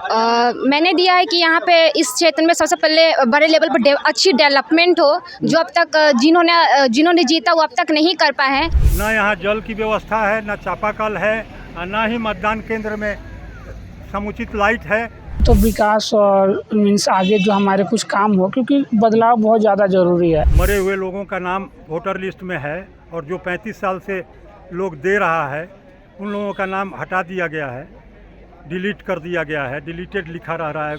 मैंने दिया है कि यहाँ पे इस क्षेत्र में सबसे पहले बड़े लेवल पर अच्छी डेवलपमेंट हो, जो अब तक जिन्होंने जीता वो अब तक नहीं कर पाए हैं। ना यहाँ जल की व्यवस्था है, ना चापाकल है, और ना ही मतदान केंद्र में समुचित लाइट है। तो विकास और मीन्स आगे जो हमारे कुछ काम हो, क्योंकि बदलाव बहुत ज़्यादा ज़रूरी है। मरे हुए लोगों का नाम वोटर लिस्ट में है और जो 35 साल से लोग दे रहा है उन लोगों का नाम हटा दिया गया है, डिलीट कर दिया गया है, डिलीटेड लिखा रहा है।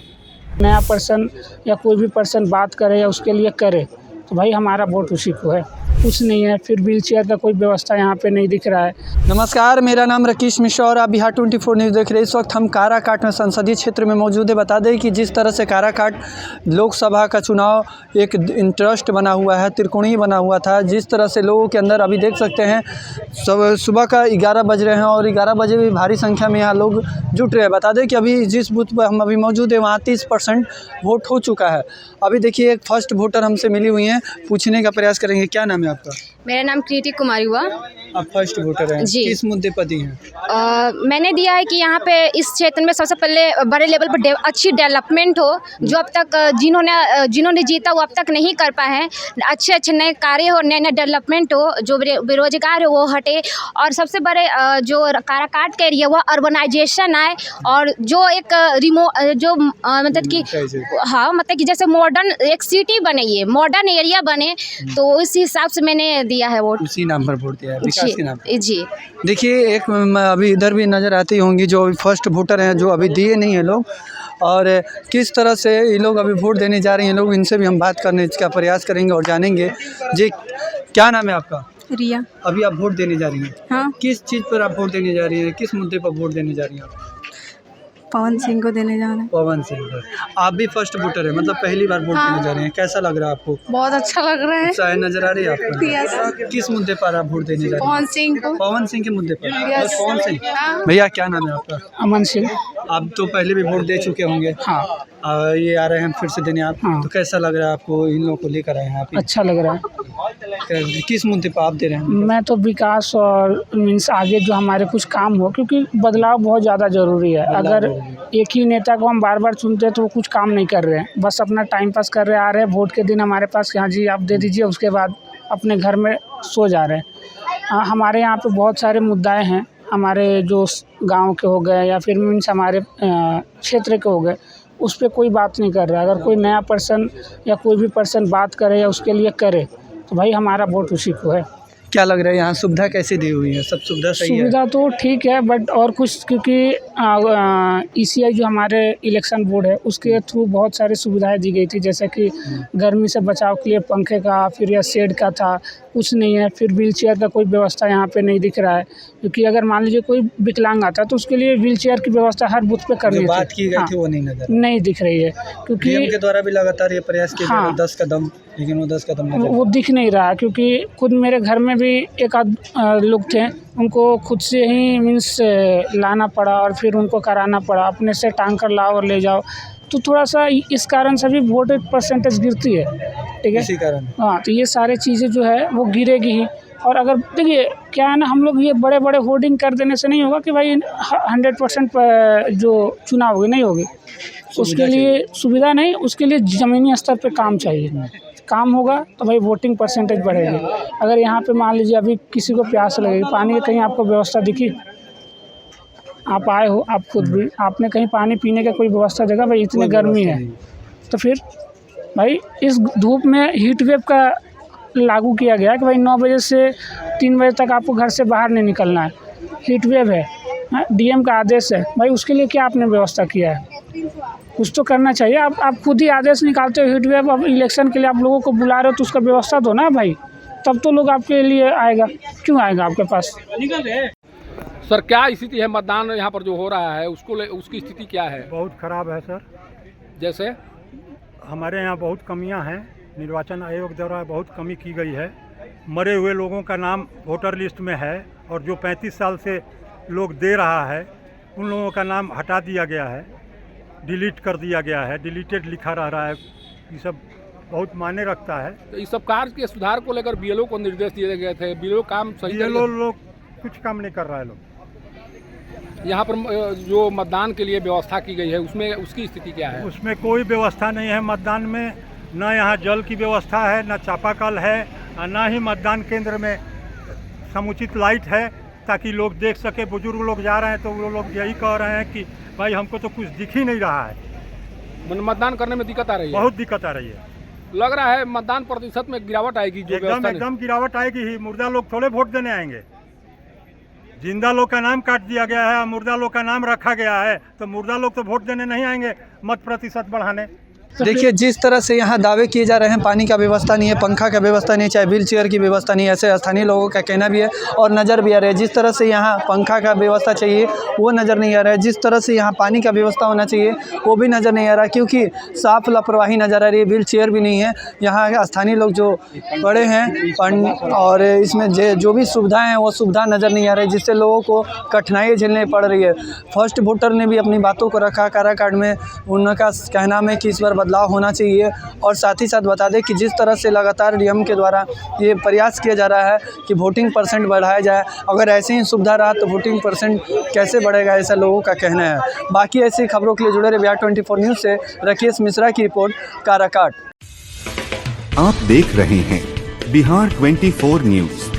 नया पर्सन या कोई भी पर्सन बात करे या उसके लिए करे तो भाई हमारा वोट उसी को है। कुछ नहीं है, फिर व्हील चेयर का कोई व्यवस्था यहाँ पे नहीं दिख रहा है। नमस्कार, मेरा नाम राकेश मिश्रा और आप बिहार 24 न्यूज़ देख रहे हैं। इस वक्त हम काराकाट में संसदीय क्षेत्र में मौजूद है। बता दें कि जिस तरह से काराकाट लोकसभा का चुनाव एक इंटरेस्ट बना हुआ है, त्रिकोणीय बना हुआ था, जिस तरह से लोगों के अंदर अभी देख सकते हैं सुबह का 11 बज रहे हैं और 11 बजे भी भारी संख्या में यहाँ लोग जुट रहे हैं। बता दें कि अभी जिस बूथ पर हम अभी मौजूद है वहाँ 30% वोट हो चुका है। अभी देखिए एक फर्स्ट वोटर हमसे मिली हुई हैं, पूछने का प्रयास करेंगे। क्या नाम है आपका? मेरा नाम कृति कुमारी हुआ। आप फर्स्ट वोटर हैं जी। किस मुद्दे पर दी हैं? मैंने दिया है कि यहाँ पे इस क्षेत्र में सबसे पहले बड़े लेवल पर अच्छी डेवलपमेंट हो, जो अब तक जिन्होंने जीता वो अब तक नहीं कर पाए हैं। अच्छे नए कार्य हो, नए डेवलपमेंट हो, जो बेरोजगार है वो हटे, और सबसे बड़े जो काराकाट का एरिया वो अर्बनाइजेशन आए, और जो एक मतलब कि हाँ, मतलब कि जैसे मॉडर्न एक सिटी बने, ये मॉडर्न एरिया बने, तो उस हिसाब से मैंने दिया है वोट। उसी नाम पर वोट दिया है, विकास के नाम पर। जी। देखिए एक अभी इधर भी नज़र आती होंगी जो अभी फर्स्ट वोटर हैं, जो अभी दिए नहीं है लोग, और किस तरह से ये लोग अभी वोट देने जा रहे हैं लोग, इनसे भी हम बात करने का प्रयास करेंगे और जानेंगे। जी, क्या नाम है आपका? रिया। अभी आप वोट देने जा रही हैं? हाँ। किस चीज़ पर आप वोट देने जा रही हैं, किस मुद्दे पर वोट देने जा रही हैं आप? पवन सिंह को देने जाना है। पवन सिंह पर। आप भी फर्स्ट वोटर है, मतलब पहली बार वोट देने जा रहे हैं। कैसा लग रहा है आपको? बहुत अच्छा लग रहा है। उत्साह नजर आ रही है आपको? किस मुद्दे पर आप वोट देने जा रहे हैं? पवन सिंह को। पवन सिंह के मुद्दे पर। यस। पवन सिंह। भैया क्या नाम है आपका? अमन सिंह। आप तो पहले भी वोट दे चुके होंगे। हाँ। ये आ रहे हैं फिर से देने आप। हाँ। तो कैसा लग रहा है आपको, इन लोगों को लेकर आए हैं आप? अच्छा लग रहा है। किस मुद्दे पर आप दे रहे हैं? मैं तो विकास और मीन्स आगे जो हमारे कुछ काम हो, क्योंकि बदलाव बहुत ज़्यादा ज़रूरी है। अगर एक ही नेता को हम बार बार चुनते हैं तो वो कुछ काम नहीं कर रहे हैं, बस अपना टाइम पास कर रहे आ रहे हैं। वोट के दिन हमारे पास हाँ जी आप दे दीजिए, उसके बाद अपने घर में सो जा रहे हैं। हमारे यहाँ पे बहुत सारे मुद्दाएं हैं, हमारे जो गांव के हो गए या फिर मीन्स हमारे क्षेत्र के हो गए, उस पर कोई बात नहीं कर रहा है। अगर कोई नया पर्सन या कोई भी पर्सन बात करे या उसके लिए करे तो भाई हमारा वोट उसी को है। क्या लग रहा है यहाँ सुविधा कैसे दी हुई है? सब सुविधा सही है? सुविधा तो ठीक है, बट और कुछ, क्योंकि ECI जो हमारे इलेक्शन बोर्ड है उसके थ्रू बहुत सारी सुविधाएं दी गई थी, जैसे कि गर्मी से बचाव के लिए पंखे का, फिर या शेड का था, कुछ नहीं है। फिर व्हील चेयर का कोई व्यवस्था यहाँ पे नहीं दिख रहा है, क्योंकि अगर मान लीजिए कोई विकलांग आता तो उसके लिए व्हील चेयर की व्यवस्था हर बूथ पे करनी थी। बात की गई थी वो नहीं दिख रही है, क्योंकि डीएम के द्वारा भी लगातार ये प्रयास किया जा रहा है 10 कदम, लेकिन वो 10 कदम नहीं वो दिख नहीं रहा। क्योंकि खुद मेरे घर में भी एक आध लोग थे, उनको खुद से ही मीन्स लाना पड़ा और फिर उनको कराना पड़ा, अपने से टांग कर लाओ और ले जाओ, तो थोड़ा सा इस कारण से भी वोट परसेंटेज गिरती है। ठीक है, इसी कारण। हाँ, तो ये सारी चीज़ें जो है वो गिरेगी ही। और अगर देखिए क्या है ना, हम लोग ये बड़े बड़े होर्डिंग कर देने से नहीं होगा कि भाई 100% जो चुनाव होगी नहीं होगी। उसके लिए सुविधा नहीं, उसके लिए ज़मीनी स्तर पे काम चाहिए। काम होगा तो भाई वोटिंग परसेंटेज बढ़ेगी। अगर यहाँ पे मान लीजिए अभी किसी को प्यास लगेगी, पानी की कहीं आपको व्यवस्था दिखी? आप आए हो, आप खुद भी आपने कहीं पानी पीने का कोई व्यवस्था देखा? भाई इतनी गर्मी है, तो फिर भाई इस धूप में हीट वेव का लागू किया गया कि भाई 9 बजे से 3 बजे तक आपको घर से बाहर नहीं निकलना है, हीट वेव है। DM का आदेश है, भाई उसके लिए क्या आपने व्यवस्था किया है? कुछ तो करना चाहिए। आप खुद ही आदेश निकालते हो हीट वेव, अब इलेक्शन के लिए आप लोगों को बुला रहे हो तो उसका व्यवस्था दो ना भाई, तब तो लोग आपके लिए आएगा। क्यों आएगा आपके पास? सर क्या स्थिति है मतदान यहाँ पर जो हो रहा है उसकी स्थिति क्या है? बहुत खराब है सर। जैसे हमारे यहाँ बहुत कमियाँ हैं, निर्वाचन आयोग द्वारा बहुत कमी की गई है। मरे हुए लोगों का नाम वोटर लिस्ट में है और जो 35 साल से लोग दे रहा है उन लोगों का नाम हटा दिया गया है, डिलीट कर दिया गया है, डिलीटेड लिखा रहा है। ये सब बहुत मायने रखता है। तो इस सब कार्य के सुधार को लेकर BLO को निर्देश दिए गए थे, BLO काम सही BLO लोग कुछ काम नहीं कर रहा है। लोग यहाँ पर जो मतदान के लिए व्यवस्था की गई है उसमें उसकी स्थिति क्या है? उसमें कोई व्यवस्था नहीं है मतदान में, न यहाँ जल की व्यवस्था है, न चापाकल है, और न ही मतदान केंद्र में समुचित लाइट है ताकि लोग देख सके। बुजुर्ग लोग जा रहे हैं तो वो लोग यही कह रहे हैं कि भाई हमको तो कुछ दिख ही नहीं रहा है। मतदान करने में दिक्कत आ रही है? बहुत दिक्कत आ रही है। लग रहा है मतदान प्रतिशत में गिरावट आएगी। जो एकदम गिरावट आएगी ही। मुर्दा लोग थोड़े वोट देने आएंगे। जिंदा लोग का नाम काट दिया गया है, मुर्दा लोग का नाम रखा गया है, तो मुर्दा लोग तो वोट देने नहीं आएंगे मत प्रतिशत बढ़ाने। देखिए जिस तरह से यहाँ दावे किए जा रहे हैं, पानी का व्यवस्था नहीं है, पंखा का व्यवस्था नहीं, चाहे व्हील चेयर की व्यवस्था नहीं, ऐसे स्थानीय लोगों का कहना भी है और नज़र भी आ रहा है। जिस तरह से यहाँ पंखा का व्यवस्था चाहिए वो नज़र नहीं आ रहा है, जिस तरह से यहाँ पानी का व्यवस्था होना चाहिए वो भी नज़र नहीं आ रहा, क्योंकि साफ लापरवाही नज़र आ रही है। व्हील चेयर भी नहीं है। यहाँ स्थानीय लोग जो बड़े हैं और इसमें जो भी सुविधाएँ हैं वो सुविधा नज़र नहीं आ रही, जिससे लोगों को कठिनाई झेलनी पड़ रही है। फर्स्ट वोटर ने भी अपनी बातों को रखा काराकाट में, उनका कहना है कि इस बार बदलाव होना चाहिए। और साथ ही साथ बता दें कि जिस तरह से लगातार डीएम के द्वारा ये प्रयास किया जा रहा है कि वोटिंग परसेंट बढ़ाया जाए, अगर ऐसे ही सुविधा रहा तो वोटिंग परसेंट कैसे बढ़ेगा, ऐसा लोगों का कहना है। बाकी ऐसी खबरों के लिए जुड़े रहे बिहार 24 न्यूज़ से। राकेश मिश्रा की रिपोर्ट, काराकाट। आप देख रहे हैं बिहार 24 न्यूज़।